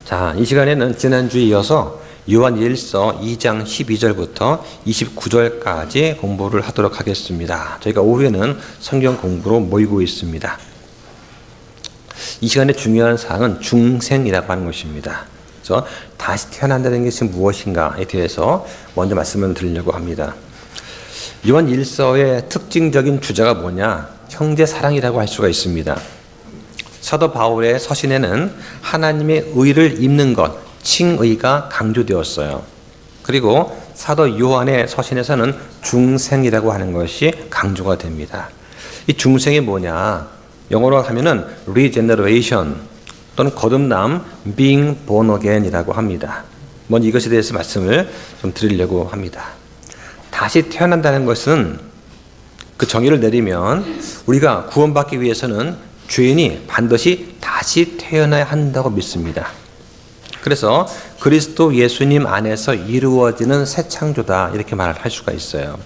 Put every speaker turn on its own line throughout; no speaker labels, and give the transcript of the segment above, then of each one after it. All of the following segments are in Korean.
자, 이 시간에는 지난주에 이어서 요한일서 2장 12절부터 29절까지 공부를 하도록 하겠습니다. 저희가 오후에는 성경 공부로 모이고 있습니다. 이 시간의 중요한 사항은 중생이라고 하는 것입니다. 그래서 다시 태어난다는 것이 무엇인가에 대해서 먼저 말씀을 드리려고 합니다. 요한일서의 특징적인 주제가 뭐냐? 형제 사랑이라고 할 수가 있습니다. 사도 바울의 서신에는 하나님의 의를 입는 것, 칭의가 강조되었어요. 그리고 사도 요한의 서신에서는 중생이라고 하는 것이 강조가 됩니다. 이 중생이 뭐냐? 영어로 하면은 regeneration 또는 거듭남, being born again이라고 합니다. 먼저 이것에 대해서 말씀을 좀 드리려고 합니다. 다시 태어난다는 것은 그 정의를 내리면 우리가 구원받기 위해서는 죄인이 반드시 다시 태어나야 한다고 믿습니다. 그래서 그리스도 예수님 안에서 이루어지는 새 창조다 이렇게 말할 수가 있어요.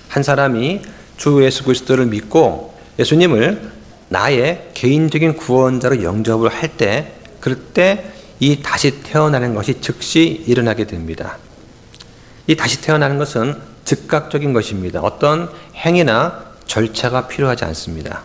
한 사람이 주 예수 그리스도를 믿고 예수님을 나의 개인적인 구원자로 영접을 할 때 그때 이 다시 태어나는 것이 즉시 일어나게 됩니다. 이 다시 태어나는 것은 즉각적인 것입니다. 어떤 행위나 절차가 필요하지 않습니다.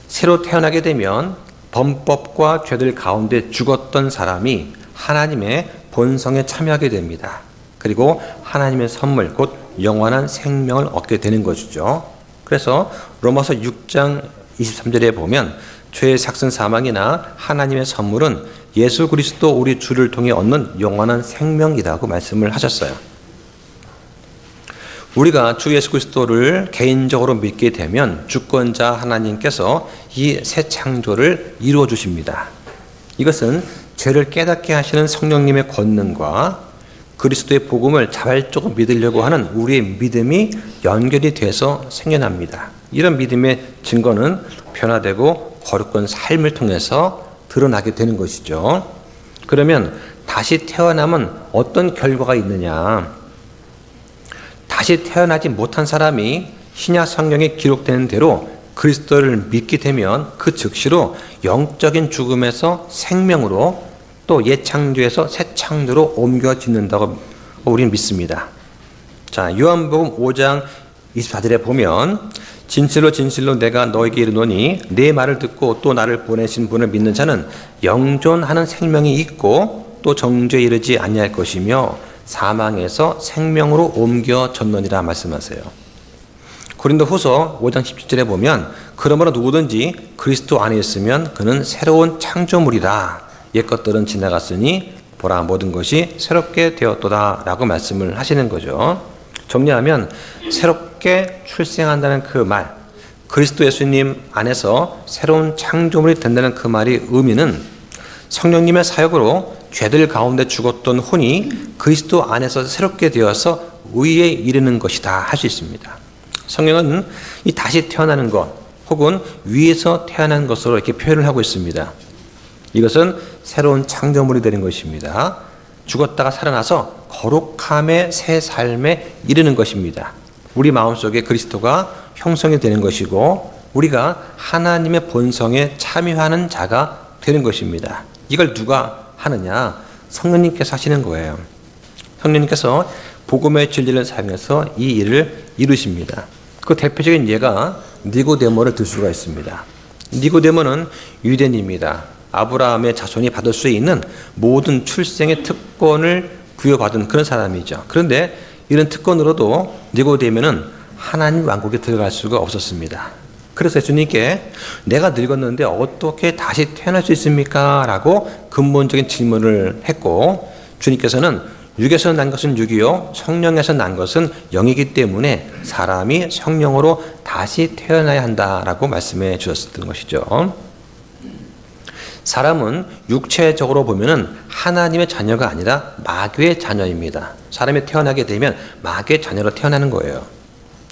새로 태어나게 되면 범법과 죄들 가운데 죽었던 사람이 하나님의 본성에 참여하게 됩니다. 그리고 하나님의 선물, 곧 영원한 생명을 얻게 되는 것이죠. 그래서 로마서 6장 23절에 보면 죄의 삭슨 사망이나 하나님의 선물은 예수 그리스도 우리 주를 통해 얻는 영원한 생명이라고 말씀을 하셨어요. 우리가 주 예수 그리스도를 개인적으로 믿게 되면 주권자 하나님께서 이 새 창조를 이루어 주십니다. 이것은 죄를 깨닫게 하시는 성령님의 권능과 그리스도의 복음을 자발적으로 믿으려고 하는 우리의 믿음이 연결이 돼서 생겨납니다. 이런 믿음의 증거는 변화되고 거룩한 삶을 통해서 드러나게 되는 것이죠. 그러면 다시 태어나면 어떤 결과가 있느냐? 다시 태어나지 못한 사람이 신약 성경에 기록되는 대로 그리스도를 믿게 되면 그 즉시로 영적인 죽음에서 생명으로 또 옛 창조에서 새 창조로 옮겨짓는다고 우리는 믿습니다. 자, 요한복음 5장 24절에 보면 진실로 진실로 내가 너에게 이르노니 내 말을 듣고 또 나를 보내신 분을 믿는 자는 영존하는 생명이 있고 또 정죄에 이르지 아니할 것이며 사망에서 생명으로 옮겨졌느니라 말씀하세요. 고린도후서 5장 17절에 보면 그러므로 누구든지 그리스도 안에 있으면 그는 새로운 창조물이라 옛 것들은 지나갔으니 보라 모든 것이 새롭게 되었도다 라고 말씀을 하시는 거죠. 정리하면 새롭게 출생한다는 그 말, 그리스도 예수님 안에서 새로운 창조물이 된다는 그 말의 의미는 성령님의 사역으로 죄들 가운데 죽었던 혼이 그리스도 안에서 새롭게 되어서 의에 이르는 것이다 할 수 있습니다. 성경은 이 다시 태어나는 것 혹은 위에서 태어난 것으로 이렇게 표현을 하고 있습니다. 이것은 새로운 창조물이 되는 것입니다. 죽었다가 살아나서 거룩함의 새 삶에 이르는 것입니다. 우리 마음속에 그리스도가 형성이 되는 것이고 우리가 하나님의 본성에 참여하는 자가 되는 것입니다. 이걸 누가 하느냐? 성령님께서 하시는 거예요. 성령님께서 복음의 진리를 사용해서 이 일을 이루십니다. 그 대표적인 예가 니고데모를 들 수가 있습니다. 니고데모는 유대인입니다. 아브라함의 자손이 받을 수 있는 모든 출생의 특권을 부여받은 그런 사람이죠. 그런데 이런 특권으로도 니고데모는 하나님 왕국에 들어갈 수가 없었습니다. 그래서 예수님께 내가 늙었는데 어떻게 다시 태어날 수 있습니까? 라고 근본적인 질문을 했고 주님께서는 육에서 난 것은 육이요 성령에서 난 것은 영이기 때문에 사람이 성령으로 다시 태어나야 한다라고 말씀해 주셨던 것이죠. 사람은 육체적으로 보면은 하나님의 자녀가 아니라 마귀의 자녀입니다. 사람이 태어나게 되면 마귀의 자녀로 태어나는 거예요.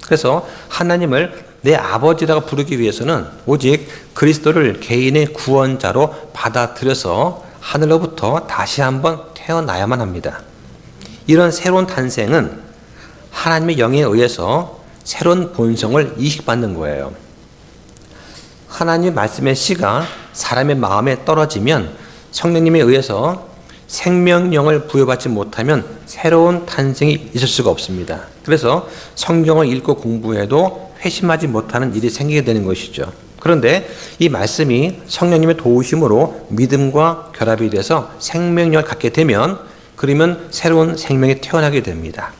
그래서 하나님을 내 아버지라고 부르기 위해서는 오직 그리스도를 개인의 구원자로 받아들여서 하늘로부터 다시 한번 태어나야만 합니다. 이런 새로운 탄생은 하나님의 영에 의해서 새로운 본성을 이식받는 거예요. 하나님의 말씀의 씨가 사람의 마음에 떨어지면 성령님에 의해서 생명력을 부여받지 못하면 새로운 탄생이 있을 수가 없습니다. 그래서 성경을 읽고 공부해도 회심하지 못하는 일이 생기게 되는 것이죠. 그런데 이 말씀이 성령님의 도우심으로 믿음과 결합이 돼서 생명력을 갖게 되면 그러면 새로운 생명이 태어나게 됩니다.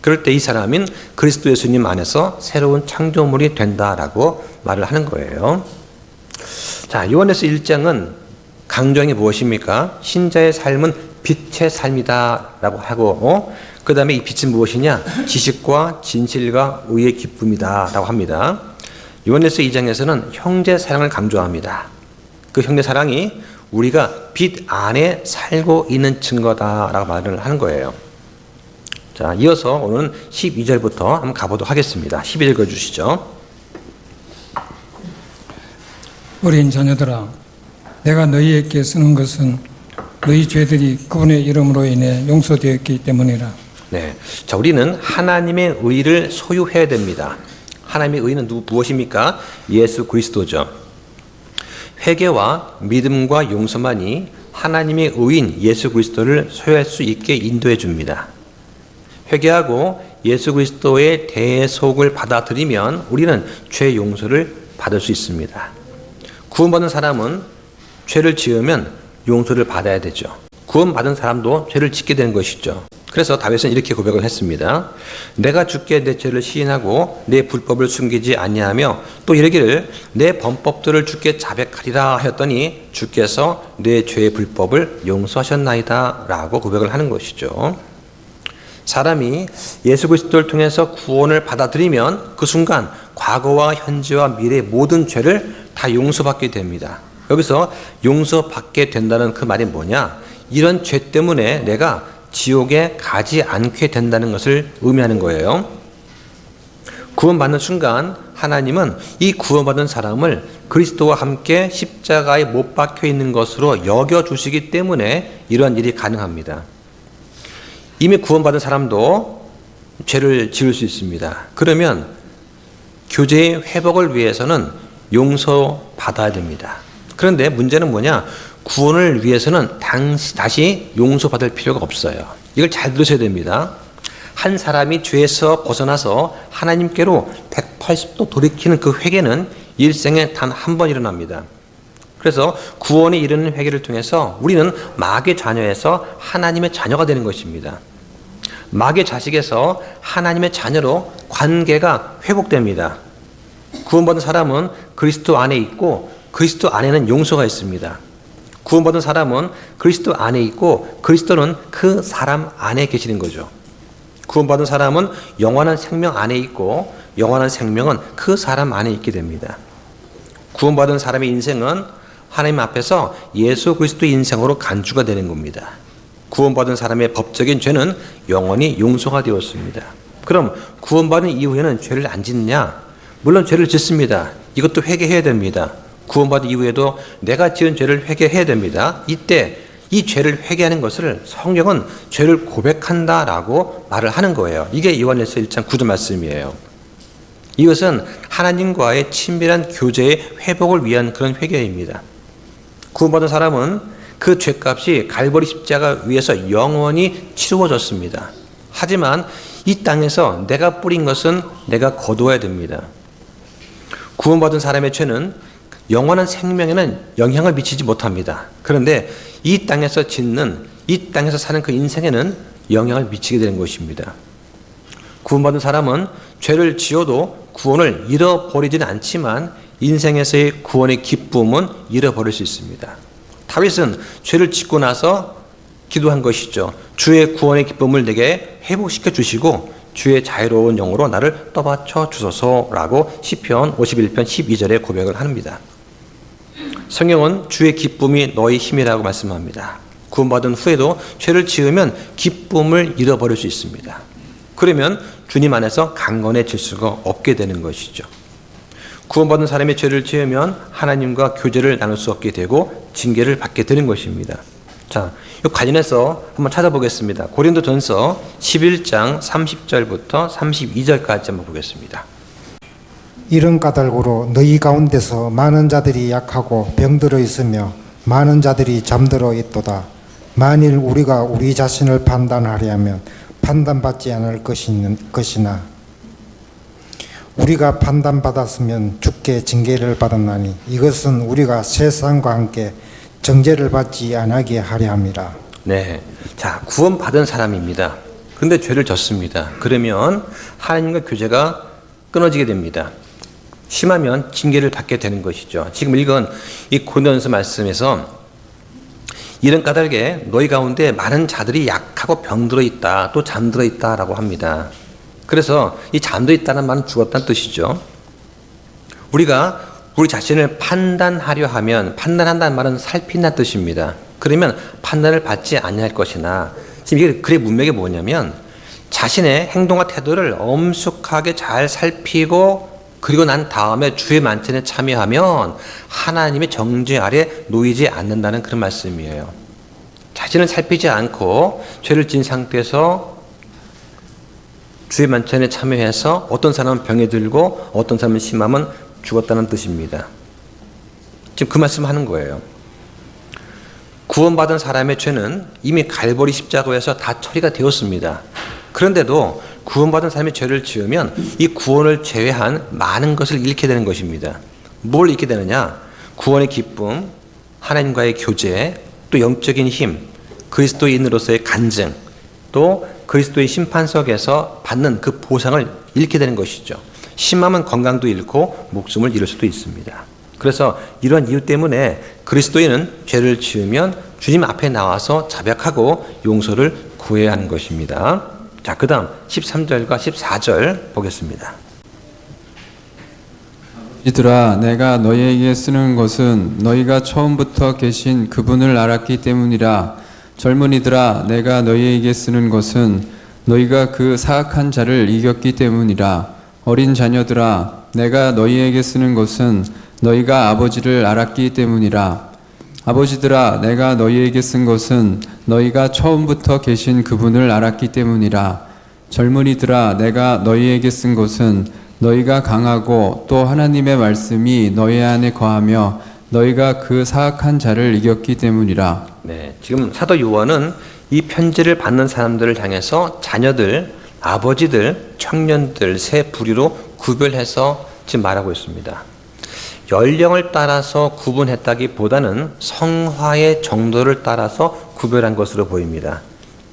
그럴 때 이 사람은 그리스도 예수님 안에서 새로운 창조물이 된다라고 말을 하는 거예요. 자, 요한에서 1장은 강조한 게 무엇입니까? 신자의 삶은 빛의 삶이다라고 하고 그 다음에 이 빛은 무엇이냐? 지식과 진실과 의의 기쁨이다라고 합니다. 요한에서 2장에서는 형제 사랑을 강조합니다. 그 형제 사랑이 우리가 빛 안에 살고 있는 증거다라고 말을 하는 거예요. 자, 이어서 오늘은 12절부터 한번 가보도록 하겠습니다. 12절 읽어주시죠.
어린 자녀들아, 내가 너희에게 쓰는 것은 너희 죄들이 그분의 이름으로 인해 용서되었기 때문이라.
네, 자, 우리는 하나님의 의를 소유해야 됩니다. 하나님의 의는 무엇입니까? 예수 그리스도죠. 회개와 믿음과 용서만이 하나님의 의인 예수 그리스도를 소유할 수 있게 인도해 줍니다. 회개하고 예수 그리스도의 대속을 받아들이면 우리는 죄 용서를 받을 수 있습니다. 구원받은 사람은 죄를 지으면 용서를 받아야 되죠. 구원받은 사람도 죄를 짓게 되는 것이죠. 그래서 다윗은 이렇게 고백을 했습니다. 내가 주께 내 죄를 시인하고 내 불법을 숨기지 아니하며 또 이르기를 내 범법들을 주께 자백하리라 하였더니 주께서 내 죄의 불법을 용서하셨나이다 라고 고백을 하는 것이죠. 사람이 예수 그리스도를 통해서 구원을 받아들이면 그 순간 과거와 현재와 미래의 모든 죄를 다 용서받게 됩니다. 여기서 용서받게 된다는 그 말이 뭐냐? 이런 죄 때문에 내가 지옥에 가지 않게 된다는 것을 의미하는 거예요. 구원받는 순간 하나님은 이 구원받은 사람을 그리스도와 함께 십자가에 못 박혀 있는 것으로 여겨주시기 때문에 이러한 일이 가능합니다. 이미 구원받은 사람도 죄를 지을 수 있습니다. 그러면 교제의 회복을 위해서는 용서받아야 됩니다. 그런데 문제는 뭐냐? 구원을 위해서는 다시 용서받을 필요가 없어요. 이걸 잘 들으셔야 됩니다. 한 사람이 죄에서 벗어나서 하나님께로 180도 돌이키는 그 회개는 일생에 단 한 번 일어납니다. 그래서 구원에 이르는 회개를 통해서 우리는 마귀의 자녀에서 하나님의 자녀가 되는 것입니다. 마귀의 자식에서 하나님의 자녀로 관계가 회복됩니다. 구원받은 사람은 그리스도 안에 있고 그리스도 안에는 용서가 있습니다. 구원받은 사람은 그리스도 안에 있고 그리스도는 그 사람 안에 계시는 거죠. 구원받은 사람은 영원한 생명 안에 있고 영원한 생명은 그 사람 안에 있게 됩니다. 구원받은 사람의 인생은 하나님 앞에서 예수 그리스도의 인생으로 간주가 되는 겁니다. 구원받은 사람의 법적인 죄는 영원히 용서가 되었습니다. 그럼 구원받은 이후에는 죄를 안 짓느냐? 물론 죄를 짓습니다. 이것도 회개해야 됩니다. 구원받은 이후에도 내가 지은 죄를 회개해야 됩니다. 이때 이 죄를 회개하는 것을 성경은 죄를 고백한다라고 말을 하는 거예요. 이게 요한일서 1장 9절 말씀이에요. 이것은 하나님과의 친밀한 교제의 회복을 위한 그런 회개입니다. 구원받은 사람은 그 죄값이 갈보리 십자가 위에서 영원히 치루어졌습니다. 하지만 이 땅에서 내가 뿌린 것은 내가 거두어야 됩니다. 구원받은 사람의 죄는 영원한 생명에는 영향을 미치지 못합니다. 그런데 이 땅에서 짓는, 이 땅에서 사는 그 인생에는 영향을 미치게 되는 것입니다. 구원받은 사람은 죄를 지어도 구원을 잃어버리지는 않지만 인생에서의 구원의 기쁨은 잃어버릴 수 있습니다. 다윗은 죄를 짓고 나서 기도한 것이죠. 주의 구원의 기쁨을 내게 회복시켜 주시고 주의 자유로운 영으로 나를 떠받쳐 주소서라고 시편 51편 12절에 고백을 합니다. 성경은 주의 기쁨이 너희 힘이라고 말씀합니다. 구원받은 후에도 죄를 지으면 기쁨을 잃어버릴 수 있습니다. 그러면 주님 안에서 강건해질 수가 없게 되는 것이죠. 구원받은 사람의 죄를 지으면 하나님과 교제를 나눌 수 없게 되고 징계를 받게 되는 것입니다. 자, 이 관련해서 한번 찾아보겠습니다. 고린도전서 11장 30절부터 32절까지 한번 보겠습니다.
이런 까닭으로 너희 가운데서 많은 자들이 약하고 병들어 있으며 많은 자들이 잠들어 있도다. 만일 우리가 우리 자신을 판단하려면 판단받지 않을 것이나 우리가 판단받았으면 주께 징계를 받았나니 이것은 우리가 세상과 함께 정죄를 받지 않게 하려 함이라.
네. 자, 구원받은 사람입니다. 근데 죄를 졌습니다. 그러면 하나님과 교제가 끊어지게 됩니다. 심하면 징계를 받게 되는 것이죠. 지금 읽은 이 고린도전서 말씀에서 이런 까닭에 너희 가운데 많은 자들이 약하고 병들어 있다, 또 잠들어 있다라고 합니다. 그래서 이 잠들어 있다는 말은 죽었다는 뜻이죠. 우리가 우리 자신을 판단하려 하면, 판단한다는 말은 살핀다는 뜻입니다. 그러면 판단을 받지 아니할 것이나, 지금 이게 글의 문맥이 뭐냐면 자신의 행동과 태도를 엄숙하게 잘 살피고 그리고 난 다음에 주의 만찬에 참여하면 하나님의 정죄 아래 놓이지 않는다는 그런 말씀이에요. 자신을 살피지 않고 죄를 지은 상태에서 주의 만찬에 참여해서 어떤 사람은 병에 들고 어떤 사람은 심하면 죽었다는 뜻입니다. 지금 그 말씀 하는 거예요. 구원받은 사람의 죄는 이미 갈보리 십자가에서 다 처리가 되었습니다. 그런데도 구원받은 사람이 죄를 지으면 이 구원을 제외한 많은 것을 잃게 되는 것입니다. 뭘 잃게 되느냐? 구원의 기쁨, 하나님과의 교제, 또 영적인 힘, 그리스도인으로서의 간증, 또 그리스도의 심판석에서 받는 그 보상을 잃게 되는 것이죠. 심하면 건강도 잃고 목숨을 잃을 수도 있습니다. 그래서 이러한 이유 때문에 그리스도인은 죄를 지으면 주님 앞에 나와서 자백하고 용서를 구해야 하는 것입니다. 자, 그 다음 13절과 14절 보겠습니다.
이들아, 내가 너희에게 쓰는 것은 너희가 처음부터 계신 그분을 알았기 때문이라. 젊은이들아, 내가 너희에게 쓰는 것은 너희가 그 사악한 자를 이겼기 때문이라. 어린 자녀들아, 내가 너희에게 쓰는 것은 너희가 아버지를 알았기 때문이라. 아버지들아, 내가 너희에게 쓴 것은 너희가 처음부터 계신 그분을 알았기 때문이라. 젊은이들아, 내가 너희에게 쓴 것은 너희가 강하고 또 하나님의 말씀이 너희 안에 거하며 너희가 그 사악한 자를 이겼기 때문이라.
네, 지금 사도 요한은 이 편지를 받는 사람들을 향해서 자녀들, 아버지들, 청년들 세 부류로 구별해서 지금 말하고 있습니다. 연령을 따라서 구분했다기보다는 성화의 정도를 따라서 구별한 것으로 보입니다.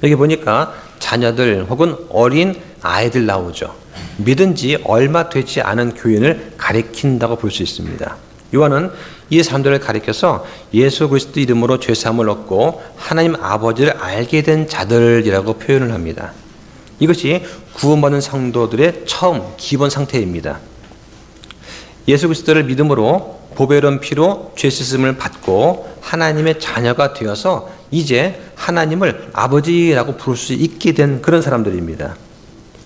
여기 보니까 자녀들 혹은 어린 아이들 나오죠. 믿은 지 얼마 되지 않은 교인을 가리킨다고 볼 수 있습니다. 요한은 이 사람들을 가리켜서 예수 그리스도 이름으로 죄사함을 얻고 하나님 아버지를 알게 된 자들이라고 표현을 합니다. 이것이 구원받은 성도들의 처음 기본 상태입니다. 예수 그리스도를 믿음으로 보배로운 피로 죄 씻음을 받고 하나님의 자녀가 되어서 이제 하나님을 아버지라고 부를 수 있게 된 그런 사람들입니다.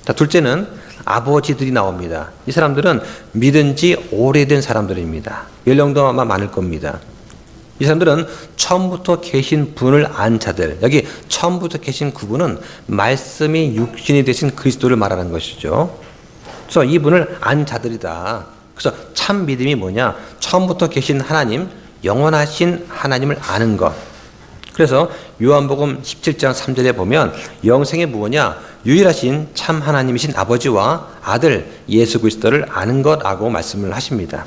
자, 둘째는 아버지들이 나옵니다. 이 사람들은 믿은 지 오래된 사람들입니다. 연령도 아마 많을 겁니다. 이 사람들은 처음부터 계신 분을 안 자들, 여기 처음부터 계신 그분은 말씀이 육신이 되신 그리스도를 말하는 것이죠. 그래서 이분을 안 자들이다. 그래서 참 믿음이 뭐냐? 처음부터 계신 하나님, 영원하신 하나님을 아는 것. 그래서 요한복음 17장 3절에 보면 영생이 무엇이냐? 유일하신 참 하나님이신 아버지와 아들 예수 그리스도를 아는 것라고 말씀을 하십니다.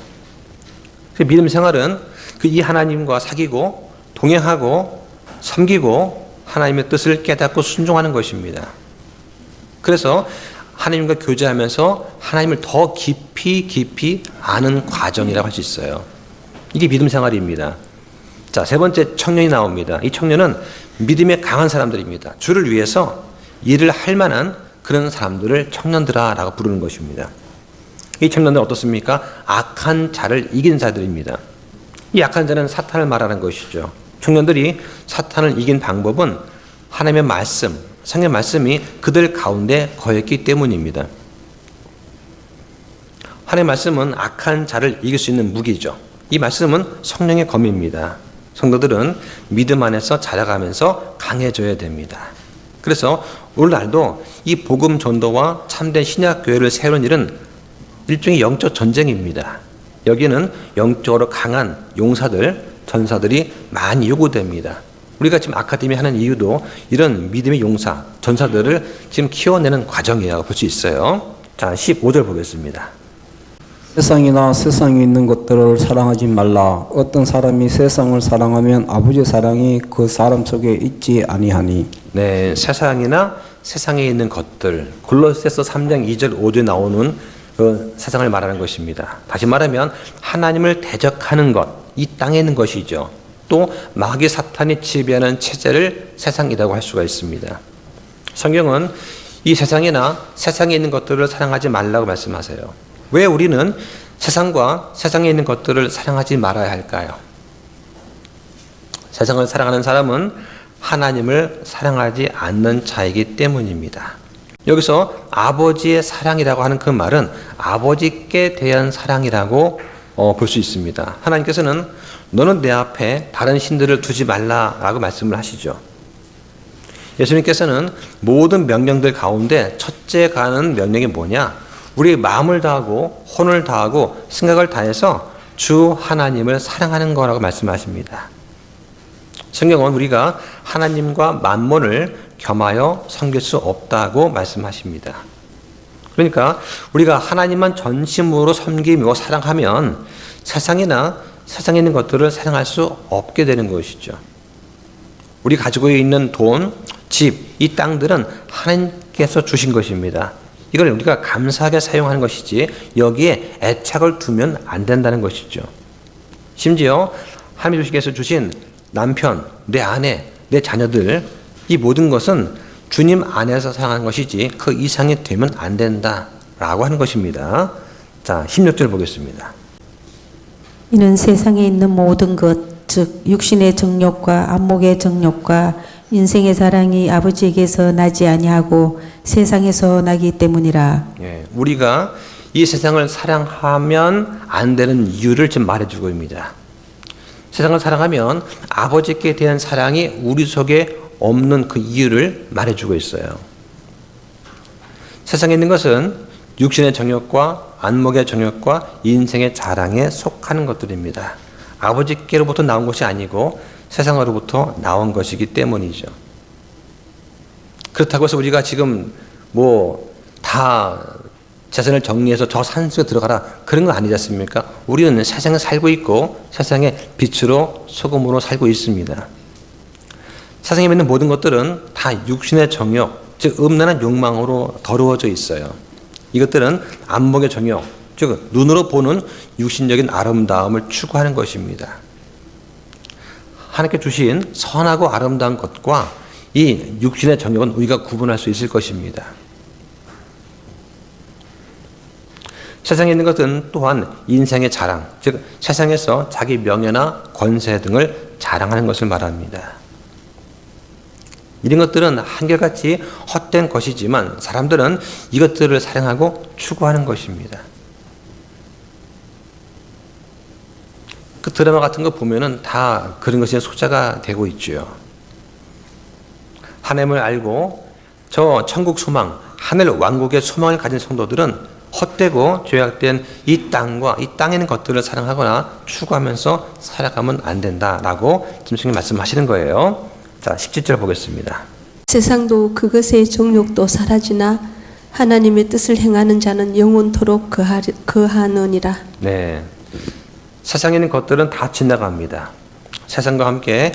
믿음 생활은 그 이 하나님과 사귀고 동행하고 섬기고 하나님의 뜻을 깨닫고 순종하는 것입니다. 그래서 하나님과 교제하면서 하나님을 더 깊이 아는 과정이라고 할 수 있어요. 이게 믿음 생활입니다. 자, 세 번째 청년이 나옵니다. 이 청년은 믿음에 강한 사람들입니다. 주를 위해서 일을 할 만한 그런 사람들을 청년들아라고 부르는 것입니다. 이 청년들은 어떻습니까? 악한 자를 이긴 자들입니다. 이 악한 자는 사탄을 말하는 것이죠. 청년들이 사탄을 이긴 방법은 하나님의 말씀, 성경 말씀이 그들 가운데 거했기 때문입니다. 하나님의 말씀은 악한 자를 이길 수 있는 무기죠. 이 말씀은 성령의 검입니다. 성도들은 믿음 안에서 자라가면서 강해져야 됩니다. 그래서 오늘날도 이 복음 전도와 참된 신약 교회를 세우는 일은 일종의 영적 전쟁입니다. 여기는 영적으로 강한 용사들, 전사들이 많이 요구됩니다. 우리가 지금 아카데미 하는 이유도 이런 믿음의 용사, 전사들을 지금 키워내는 과정이라고 볼 수 있어요. 자, 15절 보겠습니다.
세상이나 세상에 있는 것들을 사랑하지 말라. 어떤 사람이 세상을 사랑하면 아버지의 사랑이 그 사람 속에 있지 아니하니.
네, 세상이나 세상에 있는 것들, 골로새서 3장 2절 5절에 나오는 그 세상을 말하는 것입니다. 다시 말하면 하나님을 대적하는 것, 이 땅에 있는 것이죠. 또 마귀 사탄이 지배하는 체제를 세상이라고 할 수가 있습니다. 성경은 이 세상이나 세상에 있는 것들을 사랑하지 말라고 말씀하세요. 왜 우리는 세상과 세상에 있는 것들을 사랑하지 말아야 할까요? 세상을 사랑하는 사람은 하나님을 사랑하지 않는 자이기 때문입니다. 여기서 아버지의 사랑이라고 하는 그 말은 아버지께 대한 사랑이라고 볼 수 있습니다. 하나님께서는 너는 내 앞에 다른 신들을 두지 말라라고 말씀을 하시죠. 예수님께서는 모든 명령들 가운데 첫째 가는 명령이 뭐냐? 우리의 마음을 다하고 혼을 다하고 생각을 다해서 주 하나님을 사랑하는 거라고 말씀하십니다. 성경은 우리가 하나님과 만몬을 겸하여 섬길 수 없다고 말씀하십니다. 그러니까 우리가 하나님만 전심으로 섬기며 사랑하면 세상이나 세상에 있는 것들을 사랑할 수 없게 되는 것이죠. 우리 가지고 있는 돈, 집, 이 땅들은 하나님께서 주신 것입니다. 이걸 우리가 감사하게 사용하는 것이지 여기에 애착을 두면 안 된다는 것이죠. 심지어 하나님께서 주신 남편, 내 아내, 내 자녀들, 이 모든 것은 주님 안에서 사랑하는 것이지 그 이상이 되면 안 된다라고 하는 것입니다. 자, 16절 보겠습니다.
이는 세상에 있는 모든 것, 즉 육신의 정욕과 안목의 정욕과 인생의 사랑이 아버지에게서 나지 아니하고 세상에서 나기 때문이라.
예, 우리가 이 세상을 사랑하면 안 되는 이유를 지금 말해주고 있습니다. 세상을 사랑하면 아버지께 대한 사랑이 우리 속에 없는 그 이유를 말해주고 있어요. 세상에 있는 것은 육신의 정욕과 안목의 정욕과 인생의 자랑에 속하는 것들입니다. 아버지께로부터 나온 것이 아니고 세상으로부터 나온 것이기 때문이죠. 그렇다고 해서 우리가 지금 다 재산을 정리해서 저 산속에 들어가라 그런 건 아니지 않습니까? 우리는 세상에 살고 있고 세상의 빛으로 소금으로 살고 있습니다. 세상에 있는 모든 것들은 다 육신의 정욕, 즉 음란한 욕망으로 더러워져 있어요. 이것들은 안목의 정욕, 즉 눈으로 보는 육신적인 아름다움을 추구하는 것입니다. 하나님께 주신 선하고 아름다운 것과 이 육신의 정욕은 우리가 구분할 수 있을 것입니다. 세상에 있는 것은 또한 인생의 자랑, 즉 세상에서 자기 명예나 권세 등을 자랑하는 것을 말합니다. 이런 것들은 한결같이 헛된 것이지만 사람들은 이것들을 사랑하고 추구하는 것입니다. 그 드라마 같은 거 보면은 다 그런 것이 소자가 되고 있죠. 하나님을 알고 저 천국 소망, 하늘 왕국의 소망을 가진 성도들은 헛되고 죄악된 이 땅과 이 땅에 있는 것들을 사랑하거나 추구하면서 살아가면 안 된다라고 지금 성경이 말씀하시는 거예요. 자, 17절 보겠습니다.
세상도 그것의 정욕도 사라지나 하나님의 뜻을 행하는 자는 영원토록 거하느니라.
네, 세상에 있는 것들은 다 지나갑니다. 세상과 함께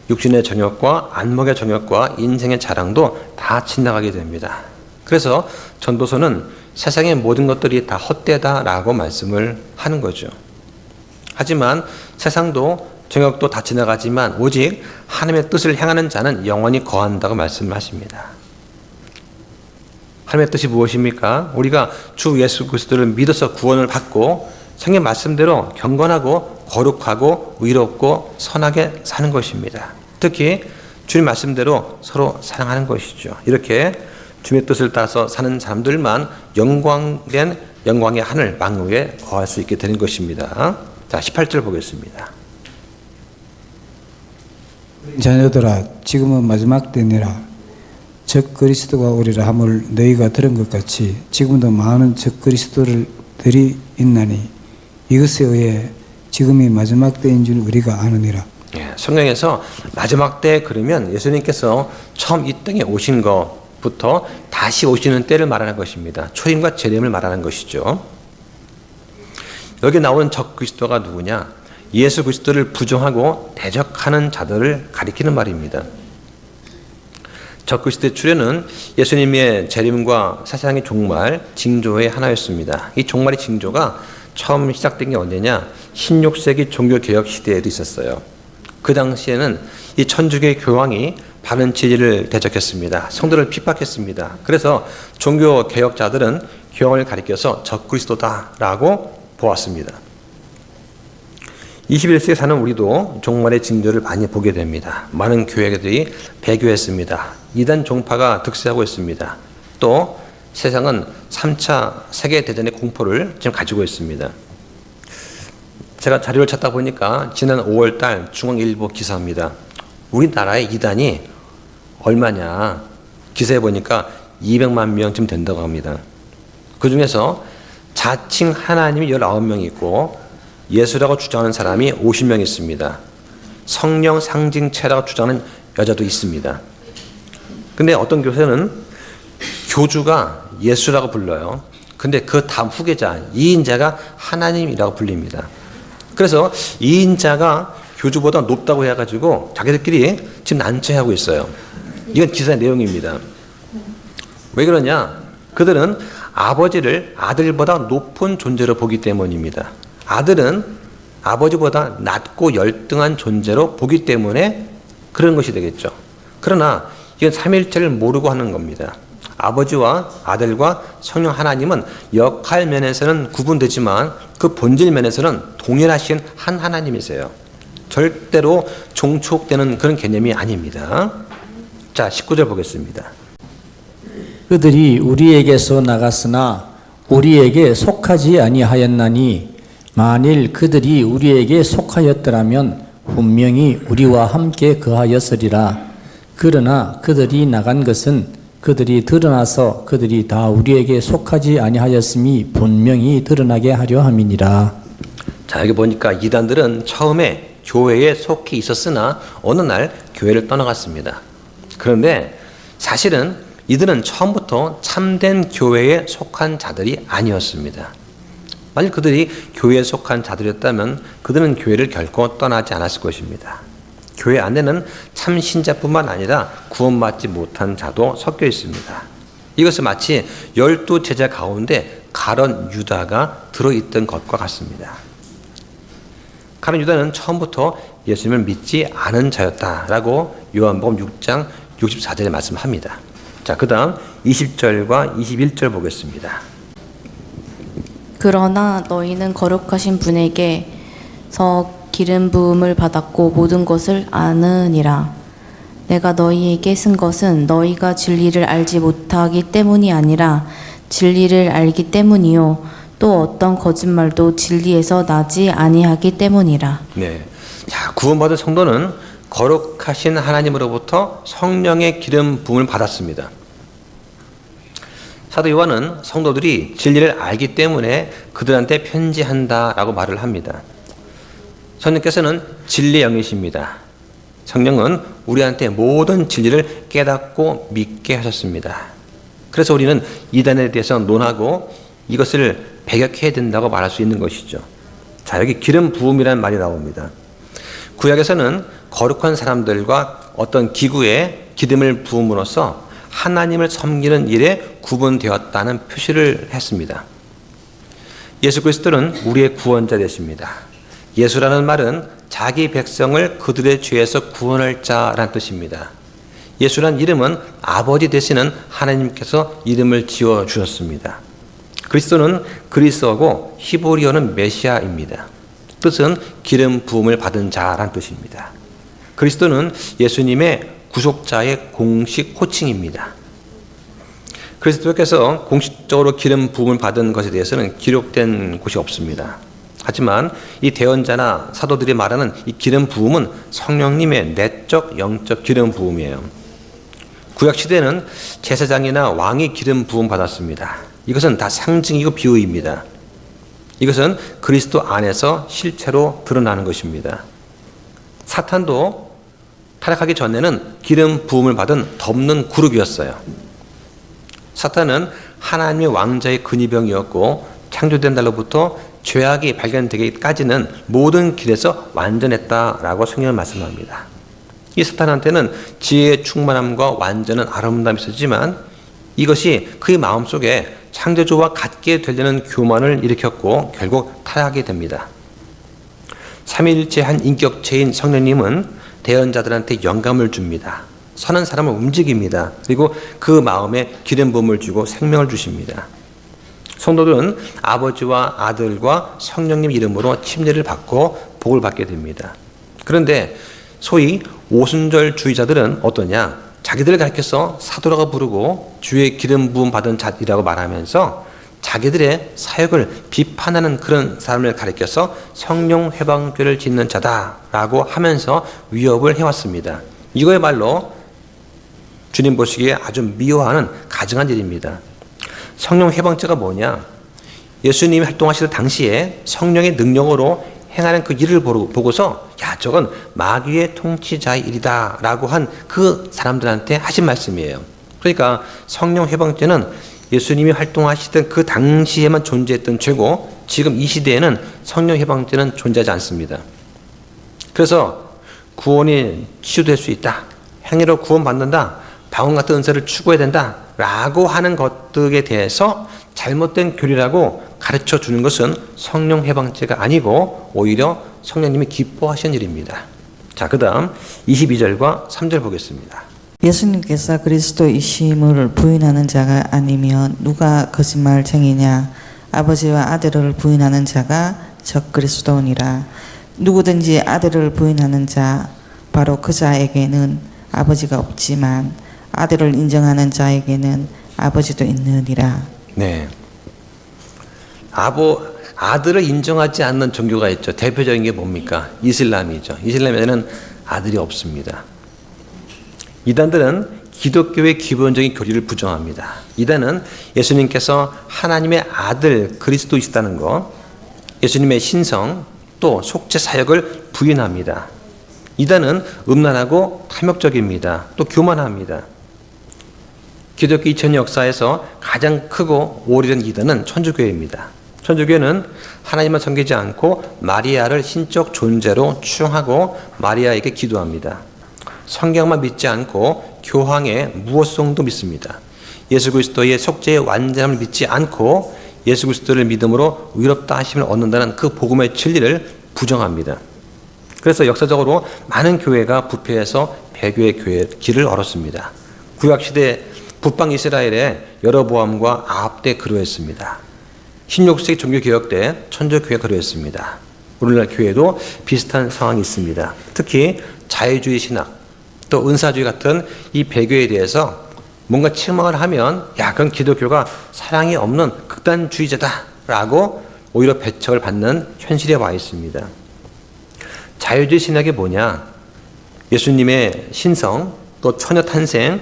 육신의 정욕과 안목의 정욕과 인생의 자랑도 다 지나가게 됩니다. 그래서 전도서는 세상의 모든 것들이 다 헛되다라고 말씀을 하는 거죠. 하지만 세상도 정욕도 다 지나가지만 오직 하나님의 뜻을 행하는 자는 영원히 거한다고 말씀을 하십니다. 하나님의 뜻이 무엇입니까? 우리가 주 예수 그리스도를 믿어서 구원을 받고 성경 말씀대로 경건하고 거룩하고 의롭고 선하게 사는 것입니다. 특히 주님 말씀대로 서로 사랑하는 것이죠. 이렇게 주님의 뜻을 따라서 사는 사람들만 영광된 영광의 하늘 만국에 거할 수 있게 되는 것입니다. 자, 18절 보겠습니다.
자녀들아, 지금은 마지막 때니라. 적 그리스도가 오리라 함을 너희가 들은 것 같이 지금도 많은 적 그리스도들이 것들이 있나니 이것에 의해 지금이 마지막 때인 줄 우리가 아느니라.
예, 성경에서 마지막 때 그러면 예수님께서 처음 이 땅에 오신 것부터 다시 오시는 때를 말하는 것입니다. 초림과 재림을 말하는 것이죠. 여기 나오는 적 그리스도가 누구냐? 예수 그리스도를 부정하고 대적하는 자들을 가리키는 말입니다. 적 그리스도의 출현은 예수님의 재림과 세상의 종말, 징조의 하나였습니다. 이 종말의 징조가 처음 시작된 게 언제냐? 16세기 종교개혁 시대에도 있었어요. 그 당시에는 이 천주교의 교황이 바른 진리를 대적했습니다. 성도를 핍박했습니다. 그래서 종교개혁자들은 교황을 가리켜서 적그리스도다라고 보았습니다. 21세기에 사는 우리도 종말의 징조를 많이 보게 됩니다. 많은 교회들이 배교했습니다. 이단 종파가 득세하고 있습니다. 또 세상은 3차 세계대전의 공포를 지금 가지고 있습니다. 제가 자료를 찾다 보니까 지난 5월 달 중앙일보 기사입니다. 우리나라의 이단이 얼마냐? 기사에 보니까 200만 명쯤 된다고 합니다. 그 중에서 자칭 하나님이 19명이 있고 예수라고 주장하는 사람이 50명 있습니다. 성령 상징체라고 주장하는 여자도 있습니다. 근데 어떤 교회는 교주가 예수라고 불러요. 근데 그 다음 후계자, 이인자가 하나님이라고 불립니다. 그래서 이인자가 교주보다 높다고 해가지고 자기들끼리 지금 난처해하고 있어요. 이건 기사의 내용입니다. 왜 그러냐? 그들은 아버지를 아들보다 높은 존재로 보기 때문입니다. 아들은 아버지보다 낮고 열등한 존재로 보기 때문에 그런 것이 되겠죠. 그러나 이건 삼위일체를 모르고 하는 겁니다. 아버지와 아들과 성령 하나님은 역할 면에서는 구분되지만 그 본질 면에서는 동일하신 한 하나님이세요. 절대로 종촉되는 그런 개념이 아닙니다. 자, 19절 보겠습니다.
그들이 우리에게서 나갔으나 우리에게 속하지 아니하였나니 만일 그들이 우리에게 속하였더라면 분명히 우리와 함께 거하였으리라. 그러나 그들이 나간 것은 그들이 드러나서 그들이 다 우리에게 속하지 아니하였음이 분명히 드러나게 하려 함이니라.
자, 여기 보니까 이단들은 처음에 교회에 속해 있었으나 어느 날 교회를 떠나갔습니다. 그런데 사실은 이들은 처음부터 참된 교회에 속한 자들이 아니었습니다. 만약 그들이 교회에 속한 자들이었다면 그들은 교회를 결코 떠나지 않았을 것입니다. 교회 안에는 참 신자뿐만 아니라 구원받지 못한 자도 섞여 있습니다. 이것은 마치 12 제자 가운데 가룟 유다가 들어있던 것과 같습니다. 가룟 유다는 처음부터 예수님을 믿지 않은 자였다라고 요한복음 6장 64절에 말씀합니다. 자, 그 다음 20절과 21절 보겠습니다.
그러나 너희는 거룩하신 분에게서 기름 부음을 받았고 모든 것을 아느니라. 내가 너희에게 쓴 것은 너희가 진리를 알지 못하기 때문이 아니라 진리를 알기 때문이요 또 어떤 거짓말도 진리에서 나지 아니하기 때문이라.
네. 자, 구원받은 성도는 거룩하신 하나님으로부터 성령의 기름 부음을 받았습니다. 사도 요한은 성도들이 진리를 알기 때문에 그들한테 편지한다라고 말을 합니다. 성령께서는 진리의 영이십니다. 성령은 우리한테 모든 진리를 깨닫고 믿게 하셨습니다. 그래서 우리는 이단에 대해서 논하고 이것을 배격해야 된다고 말할 수 있는 것이죠. 자, 여기 기름 부음이라는 말이 나옵니다. 구약에서는 거룩한 사람들과 어떤 기구에 기름을 부음으로써 하나님을 섬기는 일에 구분되었다는 표시를 했습니다. 예수 그리스도는 우리의 구원자 되십니다. 예수라는 말은 자기 백성을 그들의 죄에서 구원할 자라는 뜻입니다. 예수란 이름은 아버지 되시는 하나님께서 이름을 지어 주셨습니다. 그리스도는 그리스어고 히브리어는 메시아입니다. 뜻은 기름 부음을 받은 자라는 뜻입니다. 그리스도는 예수님의 구속자의 공식 호칭입니다. 그리스도께서 공식적으로 기름 부음을 받은 것에 대해서는 기록된 곳이 없습니다. 하지만 이 대언자나 사도들이 말하는 이 기름 부음은 성령님의 내적 영적 기름 부음이에요. 구약 시대는 제사장이나 왕이 기름 부음 받았습니다. 이것은 다 상징이고 비유입니다. 이것은 그리스도 안에서 실체로 드러나는 것입니다. 사탄도 타락하기 전에는 기름 부음을 받은 덮는 그룹이었어요. 사탄은 하나님의 왕자의 근위병이었고 창조된 날로부터 죄악이 발견되기까지는 모든 길에서 완전했다라고 성경은 말씀합니다. 이 사탄한테는 지혜의 충만함과 완전한 아름다움이 있었지만 이것이 그의 마음속에 창조주와 같게 되려는 교만을 일으켰고 결국 타락하게 됩니다. 삼위일체 한 인격체인 성령님은 대언자들한테 영감을 줍니다. 선한 사람을 움직입니다. 그리고 그 마음에 기름 부음을 주고 생명을 주십니다. 성도들은 아버지와 아들과 성령님 이름으로 침례를 받고 복을 받게 됩니다. 그런데 소위 오순절주의자들은 어떠냐? 자기들을 가리켜서 사도라고 부르고 주의 기름 부음 받은 자이라고 말하면서 자기들의 사역을 비판하는 그런 사람을 가리켜서 성령 회방죄를 짓는 자다라고 하면서 위협을 해왔습니다. 이거야말로 주님 보시기에 아주 미워하는 가증한 일입니다. 성령 회방죄가 뭐냐? 예수님이 활동하시던 당시에 성령의 능력으로 행하는 그 일을 보고서 야, 저건 마귀의 통치자의 일이다 라고 한 그 사람들한테 하신 말씀이에요. 그러니까 성령 회방죄는 예수님이 활동하시던 그 당시에만 존재했던 죄고 지금 이 시대에는 성령 회방죄는 존재하지 않습니다. 그래서 구원이 치유될 수 있다. 행위로 구원받는다. 방언 같은 은사를 추구해야 된다. 라고 하는 것들에 대해서 잘못된 교리라고 가르쳐 주는 것은 성령 회방죄가 아니고 오히려 성령님이 기뻐하시는 일입니다. 자, 그 다음 22절과 3절 보겠습니다.
예수님께서 그리스도이심을 부인하는 자가 아니면 누가 거짓말쟁이냐? 아버지와 아들을 부인하는 자가 적 그리스도니라. 누구든지 아들을 부인하는 자 바로 그 자에게는 아버지가 없지만 아들을 인정하는 자에게는 아버지도 있느니라.
네. 아들을 인정하지 않는 종교가 있죠. 대표적인 게 뭡니까? 이슬람이죠. 이슬람에는 아들이 없습니다. 이단들은 기독교의 기본적인 교리를 부정합니다. 이단은 예수님께서 하나님의 아들 그리스도이시다는 것, 예수님의 신성, 또 속죄 사역을 부인합니다. 이단은 음란하고 탐욕적입니다. 또 교만합니다. 기독교 2000년 역사에서 가장 크고 오래된 이단은 천주교회입니다. 천주교회는 하나님만 섬기지 않고 마리아를 신적 존재로 추앙하고 마리아에게 기도합니다. 성경만 믿지 않고 교황의 무엇성도 믿습니다. 예수 그리스도의 속죄의 완전함을 믿지 않고 예수 그리스도를 믿음으로 의롭다 하심을 얻는다는 그 복음의 진리를 부정합니다. 그래서 역사적으로 많은 교회가 부패해서 배교의 교회 길을 얼었습니다. 구약시대 북방 이스라엘의 여로보암과 아합 때 그러했습니다. 16세기 종교개혁 때 천주교회가 그러했습니다. 오늘날 교회도 비슷한 상황이 있습니다. 특히 자유주의 신학, 또 은사주의 같은 이 배교에 대해서 뭔가 책망을 하면 야, 그건 기독교가 사랑이 없는 극단주의자다라고 오히려 배척을 받는 현실에 와 있습니다. 자유주의 신학이 뭐냐? 예수님의 신성, 또 처녀 탄생,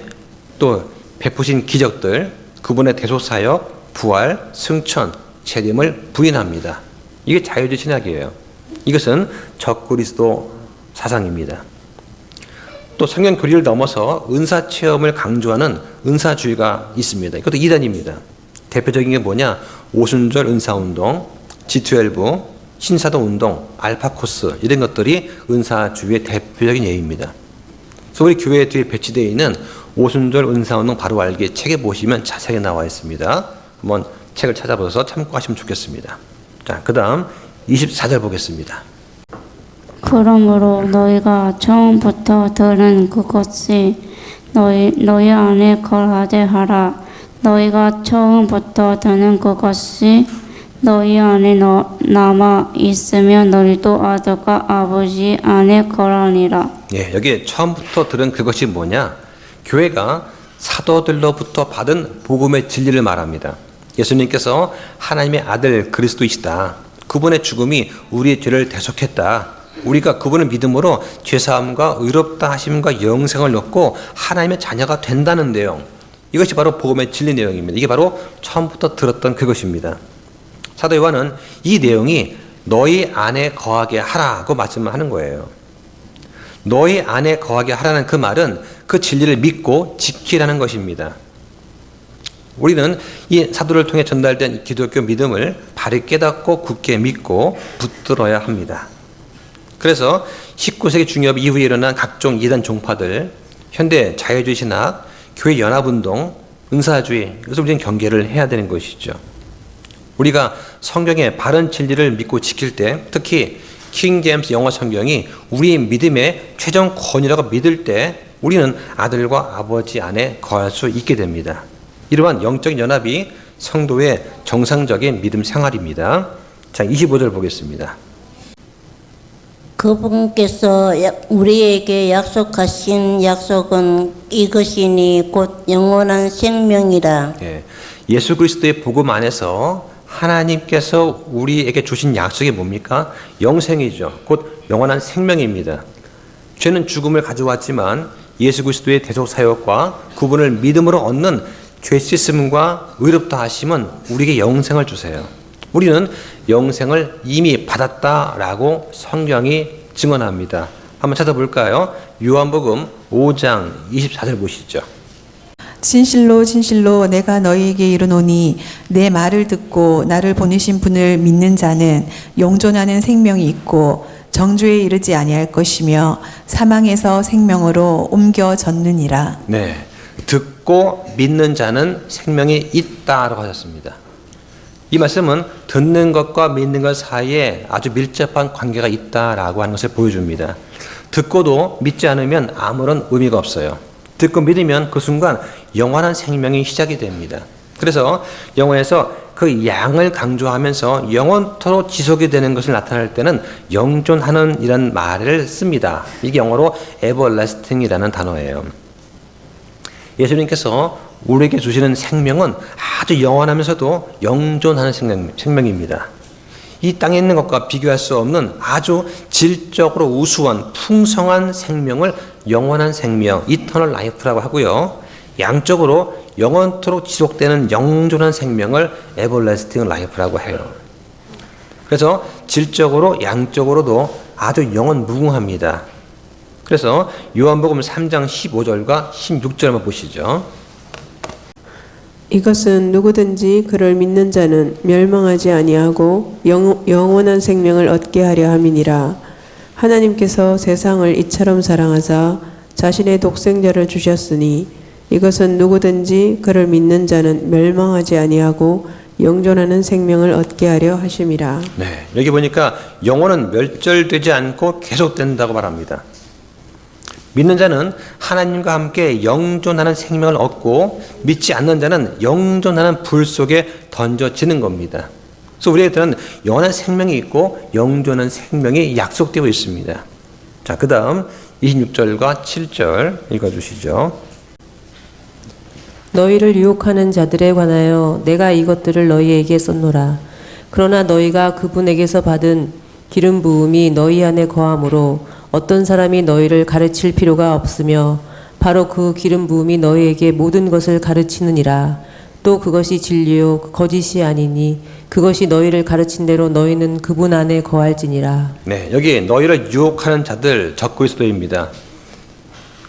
또 베푸신 기적들, 그분의 대속사역, 부활, 승천, 재림을 부인합니다. 이게 자유주의 신학이에요. 이것은 적그리스도 사상입니다. 또 성경 교리를 넘어서 은사 체험을 강조하는 은사주의가 있습니다. 이것도 이단입니다. 대표적인 게 뭐냐? 오순절 은사운동, G12, 신사도 운동, 알파 코스 이런 것들이 은사주의의 대표적인 예입니다. 그래서 우리 교회 뒤에 배치되어 있는 오순절 은사운동 바로 알기 책에 보시면 자세하게 나와 있습니다. 한번 책을 찾아보셔서 참고하시면 좋겠습니다. 자, 그 다음 24절 보겠습니다.
그러므로 너희가 처음부터 들은 그것이 너희 안에 거하게 하라. 너희가 처음부터 듣는 그것이 너희 안에 남아 있으면 너희도 아들과 아버지 안에 거하니라.
예, 여기 처음부터 들은 그것이 뭐냐? 교회가 사도들로부터 받은 복음의 진리를 말합니다. 예수님께서 하나님의 아들 그리스도이시다. 그분의 죽음이 우리의 죄를 대속했다. 우리가 그분을 믿음으로 죄사함과 의롭다 하심과 영생을 얻고 하나님의 자녀가 된다는 내용. 이것이 바로 복음의 진리 내용입니다. 이게 바로 처음부터 들었던 그것입니다. 사도 요한은 이 내용이 너희 안에 거하게 하라고 말씀을 하는 거예요. 너희 안에 거하게 하라는 그 말은 그 진리를 믿고 지키라는 것입니다. 우리는 이 사도를 통해 전달된 기독교 믿음을 바르게 깨닫고 굳게 믿고 붙들어야 합니다. 그래서 19세기 중엽 이후에 일어난 각종 이단 종파들, 현대 자유주의 신학, 교회 연합운동, 은사주의, 그래서 우리는 경계를 해야 되는 것이죠. 우리가 성경의 바른 진리를 믿고 지킬 때, 특히 킹 제임스 영어 성경이 우리의 믿음의 최종 권위라고 믿을 때 우리는 아들과 아버지 안에 거할 수 있게 됩니다. 이러한 영적인 연합이 성도의 정상적인 믿음 생활입니다. 자, 25절 보겠습니다.
그분께서 우리에게 약속하신 약속은 이것이니 곧 영원한 생명이라.
예, 예수 그리스도의 복음 안에서 하나님께서 우리에게 주신 약속이 뭡니까? 영생이죠. 곧 영원한 생명입니다. 죄는 죽음을 가져왔지만 예수 그리스도의 대속 사역과 그분을 믿음으로 얻는 죄 씻음과 의롭다 하심은 우리에게 영생을 주세요. 우리는 영생을 이미 받았다라고 성경이 증언합니다. 한번 찾아볼까요? 요한복음 5장 24절 보시죠.
진실로 진실로 내가 너희에게 이르노니 내 말을 듣고 나를 보내신 분을 믿는 자는 영존하는 생명이 있고 정죄에 이르지 아니할 것이며 사망에서 생명으로 옮겨졌느니라.
네, 듣고 믿는 자는 생명이 있다라고 하셨습니다. 이 말씀은 듣는 것과 믿는 것 사이에 아주 밀접한 관계가 있다라고 하는 것을 보여줍니다. 듣고도 믿지 않으면 아무런 의미가 없어요. 듣고 믿으면 그 순간 영원한 생명이 시작이 됩니다. 그래서 영어에서 그 양을 강조하면서 영원토록 지속이 되는 것을 나타낼 때는 영존하는 이란 말을 씁니다. 이게 영어로 everlasting이라는 단어예요. 예수님께서 우리에게 주시는 생명은 아주 영원하면서도 영존하는 생명입니다. 이 땅에 있는 것과 비교할 수 없는 아주 질적으로 우수한 풍성한 생명을 영원한 생명, 이터널 라이프라고 하고요. 양적으로 영원토록 지속되는 영존한 생명을 에버래스팅 라이프라고 해요. 그래서 질적으로 양적으로도 아주 영원 무궁합니다. 그래서 요한복음 3장 15절과 16절만 보시죠.
이것은 누구든지 그를 믿는 자는 멸망하지 아니하고 영원한 생명을 얻게 하려 함이니라. 하나님께서 세상을 이처럼 사랑하사 자신의 독생자를 주셨으니 이것은 누구든지 그를 믿는 자는 멸망하지 아니하고 영존하는 생명을 얻게 하려 하심이라.
네, 여기 보니까 영혼은 멸절되지 않고 계속된다고 말합니다. 믿는 자는 하나님과 함께 영존하는 생명을 얻고 믿지 않는 자는 영존하는 불 속에 던져지는 겁니다. 그래서 우리에게는 영원한 생명이 있고 영존한 생명이 약속되어 있습니다. 자, 그 다음 26절과 7절 읽어주시죠.
너희를 유혹하는 자들에 관하여 내가 이것들을 너희에게 썼노라. 그러나 너희가 그분에게서 받은 기름 부음이 너희 안에 거함으로 어떤 사람이 너희를 가르칠 필요가 없으며 바로 그 기름 부음이 너희에게 모든 것을 가르치느니라. 또 그것이 진리요 거짓이 아니니 그것이 너희를 가르친 대로 너희는 그분 안에 거할지니라.
네, 여기 너희를 유혹하는 자들 적그리스도입니다.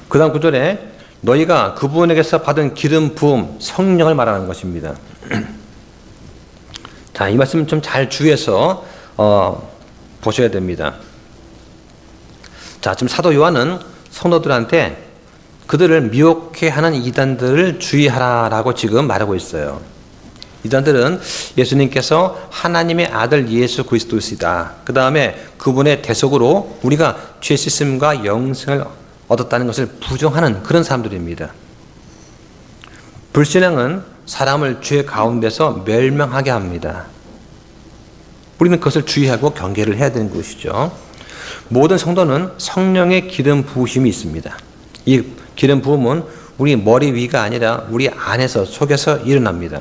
그 다음 구절에 너희가 그분에게서 받은 기름 부음 성령을 말하는 것입니다. 자, 이 말씀 좀 잘 주의해서 보셔야 됩니다. 자, 지금 사도 요한은 성도들한테 그들을 미혹해 하는 이단들을 주의하라라고 지금 말하고 있어요. 이단들은 예수님께서 하나님의 아들 예수 그리스도시다. 그 다음에 그분의 대속으로 우리가 죄 씻음과 영생을 얻었다는 것을 부정하는 그런 사람들입니다. 불신앙은 사람을 죄 가운데서 멸망하게 합니다. 우리는 그것을 주의하고 경계를 해야 되는 것이죠. 모든 성도는 성령의 기름 부으심이 있습니다. 이 기름 부음은 우리 머리 위가 아니라 우리 안에서 속에서 일어납니다.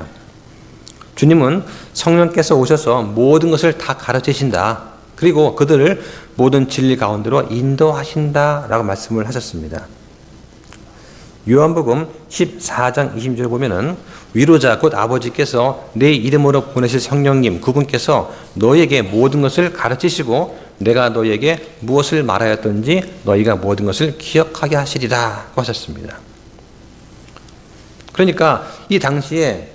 주님은 성령께서 오셔서 모든 것을 다 가르치신다. 그리고 그들을 모든 진리 가운데로 인도하신다라고 말씀을 하셨습니다. 요한복음 14장 20절 보면은 위로자 곧 아버지께서 내 이름으로 보내실 성령님 그분께서 너희에게 모든 것을 가르치시고 내가 너희에게 무엇을 말하였던지 너희가 모든 것을 기억하게 하시리라 하셨습니다. 그러니까 이 당시에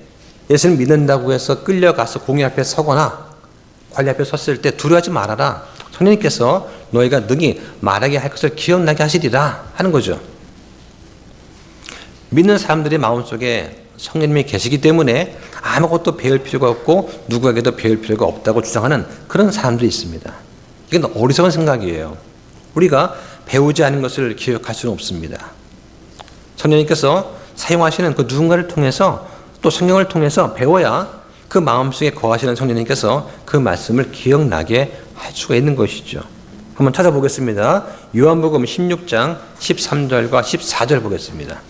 예수를 믿는다고 해서 끌려가서 공의 앞에 서거나 관리 앞에 섰을 때 두려워하지 말아라. 성령님께서 너희가 능히 말하게 할 것을 기억나게 하시리라 하는 거죠. 믿는 사람들의 마음속에 성령님이 계시기 때문에 아무것도 배울 필요가 없고 누구에게도 배울 필요가 없다고 주장하는 그런 사람들이 있습니다. 이건 어리석은 생각이에요. 우리가 배우지 않은 것을 기억할 수는 없습니다. 성령님께서 사용하시는 그 누군가를 통해서 또 성령을 통해서 배워야 그 마음속에 거하시는 성령님께서 그 말씀을 기억나게 할 수가 있는 것이죠. 한번 찾아보겠습니다. 요한복음 16장 13절과 14절 보겠습니다.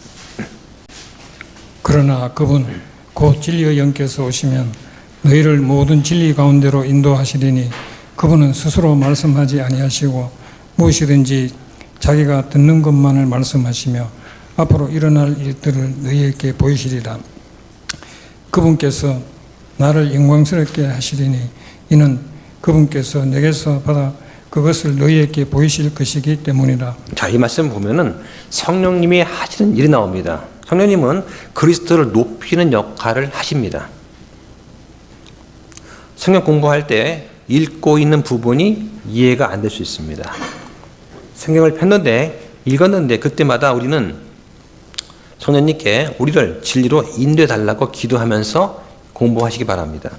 그러나 그분 곧 진리의 영께서 오시면 너희를 모든 진리 가운데로 인도하시리니 그분은 스스로 말씀하지 아니하시고 무엇이든지 자기가 듣는 것만을 말씀하시며 앞으로 일어날 일들을 너희에게 보이시리라. 그분께서 나를 영광스럽게 하시리니 이는 그분께서 내게서 받아 그것을 너희에게 보이실 것이기 때문이라.
자, 이 말씀 보면은 성령님이 하시는 일이 나옵니다. 성령님은 그리스도를 높이는 역할을 하십니다. 성경 공부할 때 읽고 있는 부분이 이해가 안 될 수 있습니다. 성경을 폈는데 읽었는데 그때마다 우리는 성령님께 우리를 진리로 인도해 달라고 기도하면서 공부하시기 바랍니다.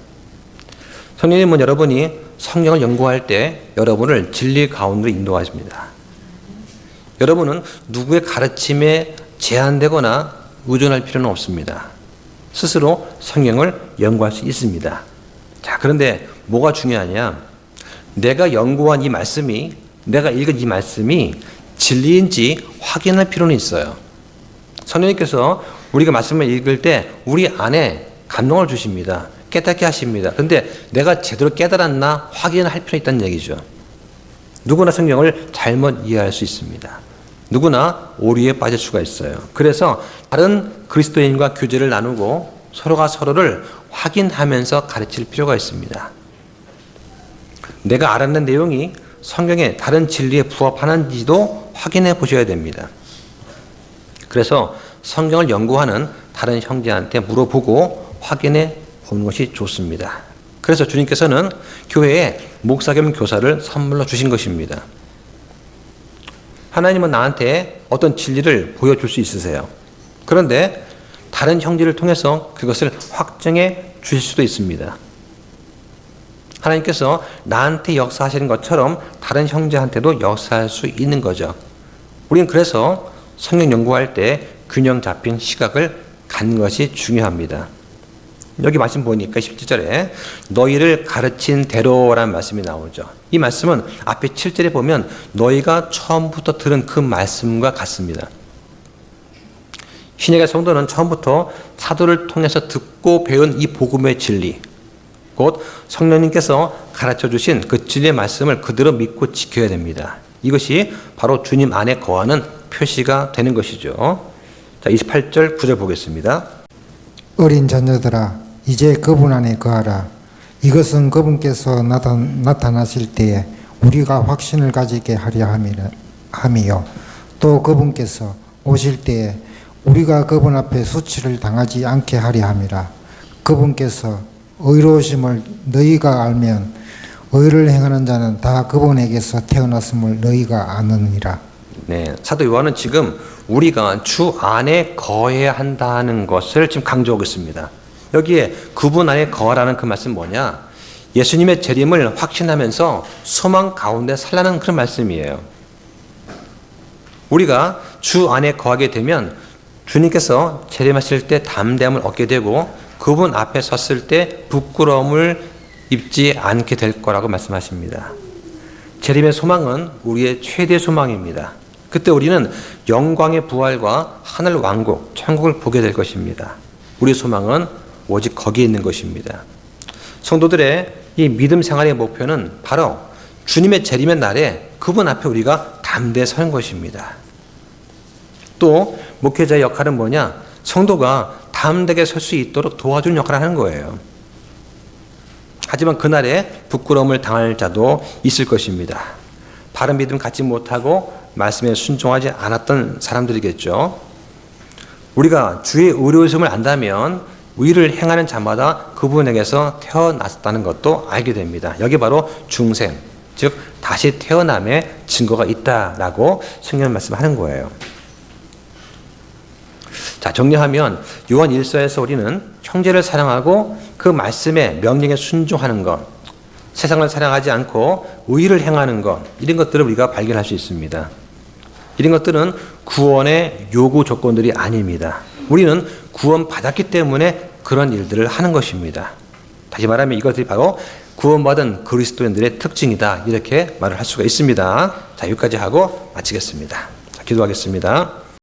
성령님은 여러분이 성경을 연구할 때 여러분을 진리 가운데로 인도하십니다. 여러분은 누구의 가르침에 제한되거나 의존할 필요는 없습니다. 스스로 성경을 연구할 수 있습니다. 자, 그런데 뭐가 중요하냐? 내가 연구한 이 말씀이, 내가 읽은 이 말씀이 진리인지 확인할 필요는 있어요. 성령님께서 우리가 말씀을 읽을 때 우리 안에 감동을 주십니다. 깨닫게 하십니다. 그런데 내가 제대로 깨달았나 확인할 필요가 있다는 얘기죠. 누구나 성경을 잘못 이해할 수 있습니다. 누구나 오류에 빠질 수가 있어요. 그래서 다른 그리스도인과 교제를 나누고 서로가 서로를 확인하면서 가르칠 필요가 있습니다. 내가 알았는 내용이 성경의 다른 진리에 부합하는지도 확인해 보셔야 됩니다. 그래서 성경을 연구하는 다른 형제한테 물어보고 확인해 보는 것이 좋습니다. 그래서 주님께서는 교회에 목사 겸 교사를 선물로 주신 것입니다. 하나님은 나한테 어떤 진리를 보여줄 수 있으세요. 그런데 다른 형제를 통해서 그것을 확정해 주실 수도 있습니다. 하나님께서 나한테 역사하시는 것처럼 다른 형제한테도 역사할 수 있는 거죠. 우리는 그래서 성경 연구할 때 균형 잡힌 시각을 갖는 것이 중요합니다. 여기 말씀 보니까 17절에 너희를 가르친 대로라는 말씀이 나오죠. 이 말씀은 앞에 7절에 보면 너희가 처음부터 들은 그 말씀과 같습니다. 신약의 성도는 처음부터 사도를 통해서 듣고 배운 이 복음의 진리, 곧 성령님께서 가르쳐 주신 그 진리의 말씀을 그대로 믿고 지켜야 됩니다. 이것이 바로 주님 안에 거하는 표시가 되는 것이죠. 자, 28절 9절 보겠습니다.
어린 자녀들아 이제 그분 안에 거하라. 이것은 그분께서 나타나실 때에 우리가 확신을 가지게 하려 함이요. 또 그분께서 오실 때에 우리가 그분 앞에 수치를 당하지 않게 하려 함이라. 그분께서 의로우심을 너희가 알면 의를 행하는 자는 다 그분에게서 태어났음을 너희가 아느니라.
네, 사도 요한은 지금 우리가 주 안에 거해야 한다는 것을 지금 강조하고 있습니다. 여기에 그분 안에 거하라는 그 말씀 뭐냐? 예수님의 재림을 확신하면서 소망 가운데 살라는 그런 말씀이에요. 우리가 주 안에 거하게 되면 주님께서 재림하실 때 담대함을 얻게 되고 그분 앞에 섰을 때 부끄러움을 입지 않게 될 거라고 말씀하십니다. 재림의 소망은 우리의 최대 소망입니다. 그때 우리는 영광의 부활과 하늘 왕국, 천국을 보게 될 것입니다. 우리 소망은 오직 거기에 있는 것입니다. 성도들의 이 믿음 생활의 목표는 바로 주님의 재림의 날에 그분 앞에 우리가 담대히 서는 것입니다. 또 목회자의 역할은 뭐냐? 성도가 담대하게 설 수 있도록 도와주는 역할을 하는 거예요. 하지만 그날에 부끄러움을 당할 자도 있을 것입니다. 바른 믿음 갖지 못하고 말씀에 순종하지 않았던 사람들이겠죠. 우리가 주의 의로우심을 안다면 의를 행하는 자마다 그분에게서 태어났다는 것도 알게 됩니다. 여기 바로 중생, 즉 다시 태어남의 증거가 있다라고 성경 말씀하는 거예요. 자, 정리하면 요한 1서에서 우리는 형제를 사랑하고 그 말씀의 명령에 순종하는 것, 세상을 사랑하지 않고 의를 행하는 것, 이런 것들을 우리가 발견할 수 있습니다. 이런 것들은 구원의 요구 조건들이 아닙니다. 우리는 구원받았기 때문에 그런 일들을 하는 것입니다. 다시 말하면 이것들이 바로 구원받은 그리스도인들의 특징이다, 이렇게 말을 할 수가 있습니다. 자, 여기까지 하고 마치겠습니다. 자, 기도하겠습니다.